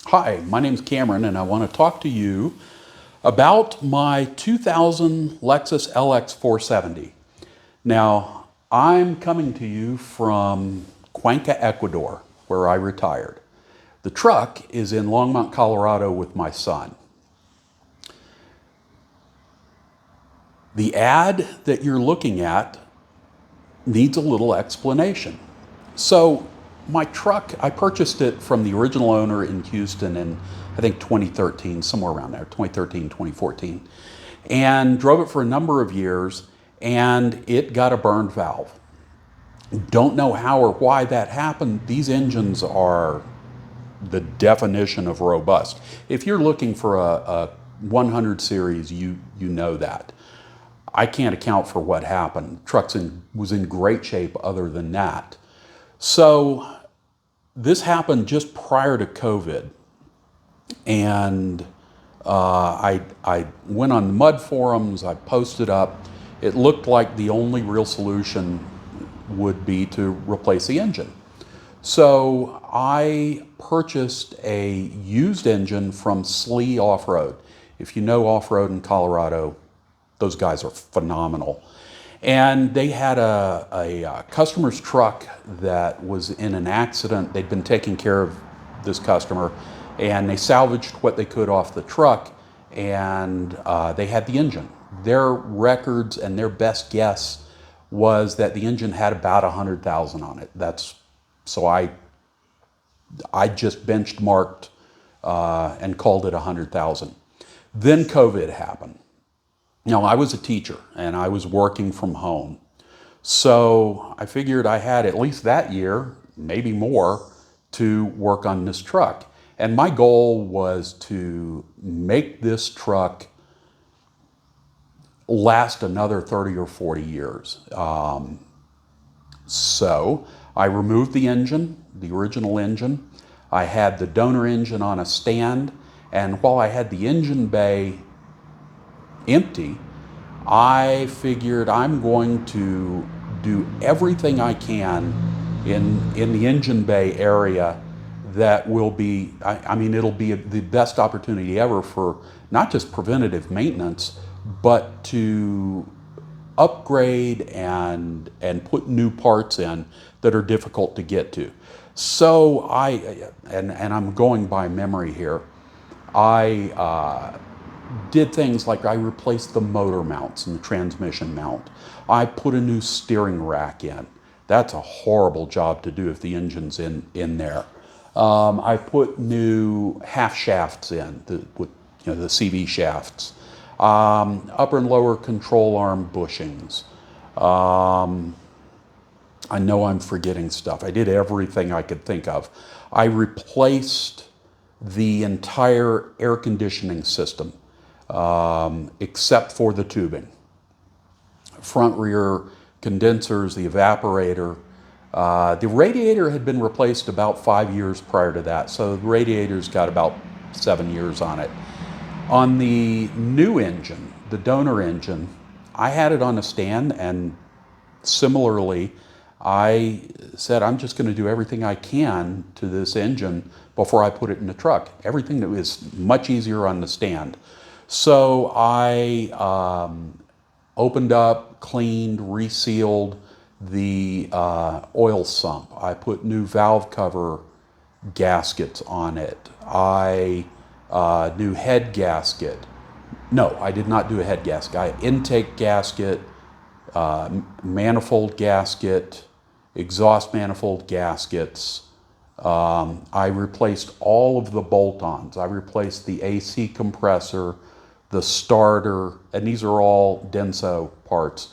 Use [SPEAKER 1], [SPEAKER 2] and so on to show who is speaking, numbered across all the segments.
[SPEAKER 1] Hi, my name's Cameron, and I want to talk to you about my 2000 Lexus LX470. Now, I'm coming to you from Cuenca, Ecuador, where I retired. The truck is in Longmont, Colorado with my son. The ad that you're looking at needs a little explanation. So my truck, I purchased it from the original owner in Houston in, I think, 2013, somewhere around there, 2013, 2014, and drove it for a number of years, and it got a burned valve. Don't know how or why that happened. These engines are the definition of robust. If you're looking for a 100 series, you know that. I can't account for what happened. The truck was in great shape other than that. So this happened just prior to COVID, and I went on the mud forums, I posted up. It looked like the only real solution would be to replace the engine. So I purchased a used engine from Slee Off-Road. If you know off-road in Colorado, those guys are phenomenal. And they had a customer's truck that was in an accident. They'd been taking care of this customer, and they salvaged what they could off the truck, and they had the engine. Their records and their best guess was that the engine had about 100,000 on it. So I just benchmarked and called it 100,000. Then COVID happened. Now, I was a teacher and I was working from home. So I figured I had at least that year, maybe more, to work on this truck. And my goal was to make this truck last another 30 or 40 years. So I removed the engine, the original engine. I had the donor engine on a stand, and while I had the engine bay empty, I figured I'm going to do everything I can in the engine bay area that will be, it'll be the best opportunity ever for not just preventative maintenance, but to upgrade and put new parts in that are difficult to get to. So I'm going by memory here, I did things like I replaced the motor mounts and the transmission mount. I put a new steering rack in. That's a horrible job to do if the engine's in there. I put new half shafts in, the CV shafts. Upper and lower control arm bushings. I know I'm forgetting stuff. I did everything I could think of. I replaced the entire air conditioning system, except for the tubing. Front rear condensers, the evaporator. The radiator had been replaced about 5 years prior to that, so the radiator's got about 7 years on it. On the new engine, the donor engine, I had it on a stand, and similarly, I said I'm just going to do everything I can to this engine before I put it in the truck. Everything that was much easier on the stand. So I opened up, cleaned, resealed the oil sump. I put new valve cover gaskets on it. New head gasket. No, I did not do a head gasket. Intake gasket, manifold gasket, exhaust manifold gaskets. I replaced all of the bolt-ons. I replaced the AC compressor, the starter, and these are all Denso parts.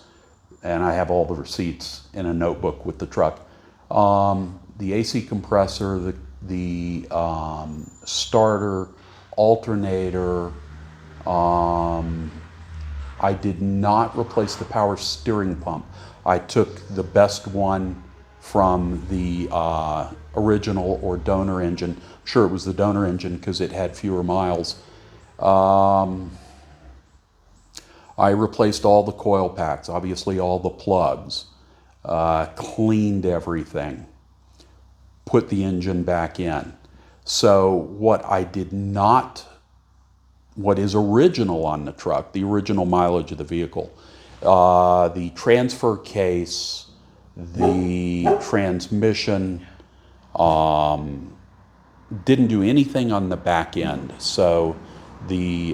[SPEAKER 1] And I have all the receipts in a notebook with the truck. The AC compressor, the starter, alternator. I did not replace the power steering pump. I took the best one from the original or donor engine. I'm sure it was the donor engine because it had fewer miles. I replaced all the coil packs, obviously all the plugs, cleaned everything, put the engine back in. So what is original on the truck, the original mileage of the vehicle, the transfer case, the transmission, didn't do anything on the back end. So the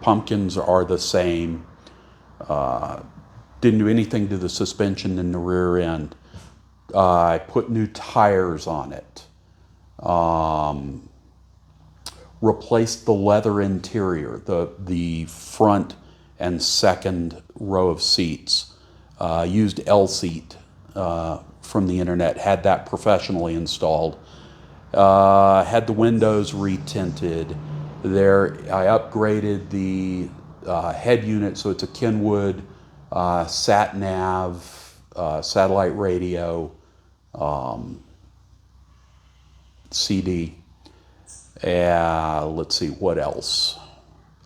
[SPEAKER 1] pumpkins are the same. Didn't do anything to the suspension in the rear end. I put new tires on it. Replaced the leather interior, the front and second row of seats. Used L-Seat from the internet, had that professionally installed. Had the windows retinted. I upgraded the head unit, so it's a Kenwood sat nav, satellite radio, CD. Let's see, what else?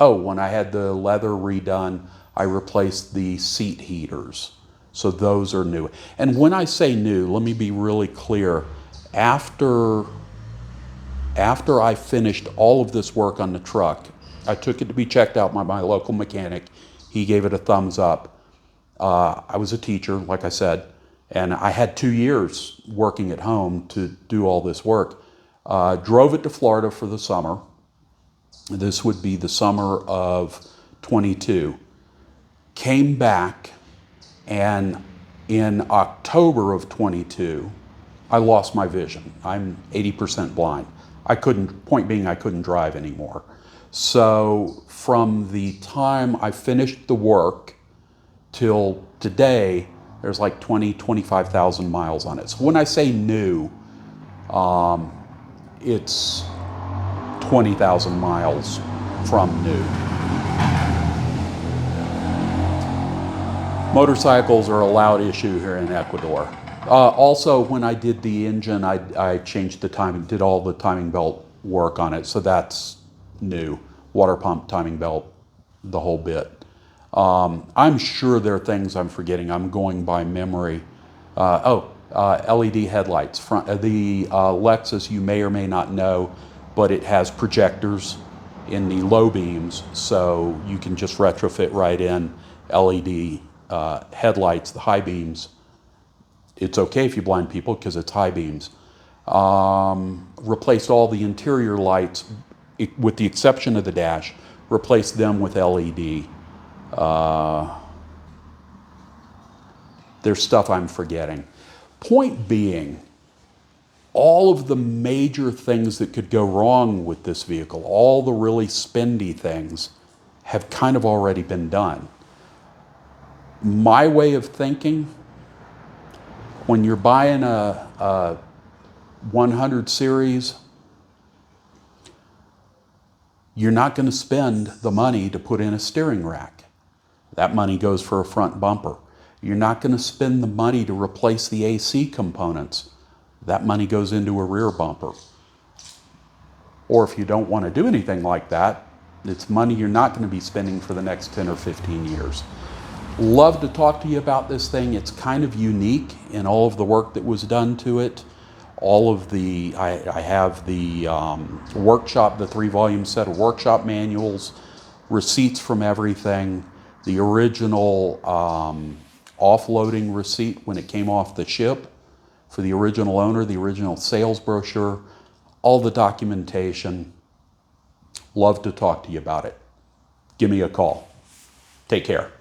[SPEAKER 1] Oh, when I had the leather redone, I replaced the seat heaters. So those are new. And when I say new, let me be really clear. After I finished all of this work on the truck, I took it to be checked out by my local mechanic. He gave it a thumbs up. I was a teacher, like I said, and I had 2 years working at home to do all this work. Drove it to Florida for the summer. This would be the summer of 22. Came back, and in October of 22, I lost my vision. I'm 80% blind. Point being, I couldn't drive anymore. So from the time I finished the work till today, there's like 25,000 miles on it. So when I say new, it's 20,000 miles from new. Motorcycles are a loud issue here in Ecuador. Also, when I did the engine, I changed the timing, did all the timing belt work on it, so that's new. Water pump, timing belt, the whole bit. I'm sure there are things I'm forgetting. I'm going by memory. LED headlights. The Lexus, you may or may not know, but it has projectors in the low beams, so you can just retrofit right in LED headlights, the high beams. It's okay if you blind people because it's high beams. Replaced all the interior lights, with the exception of the dash, replaced them with LED. There's stuff I'm forgetting. Point being, all of the major things that could go wrong with this vehicle, all the really spendy things, have kind of already been done. My way of thinking, when you're buying a 100 series, you're not going to spend the money to put in a steering rack. That money goes for a front bumper. You're not going to spend the money to replace the AC components. That money goes into a rear bumper. Or if you don't want to do anything like that, it's money you're not going to be spending for the next 10 or 15 years. Love to talk to you about this thing. It's kind of unique in all of the work that was done to it. I have the workshop, the 3-volume set of workshop manuals, receipts from everything, the original offloading receipt when it came off the ship for the original owner, the original sales brochure, all the documentation. Love to talk to you about it. Give me a call. Take care.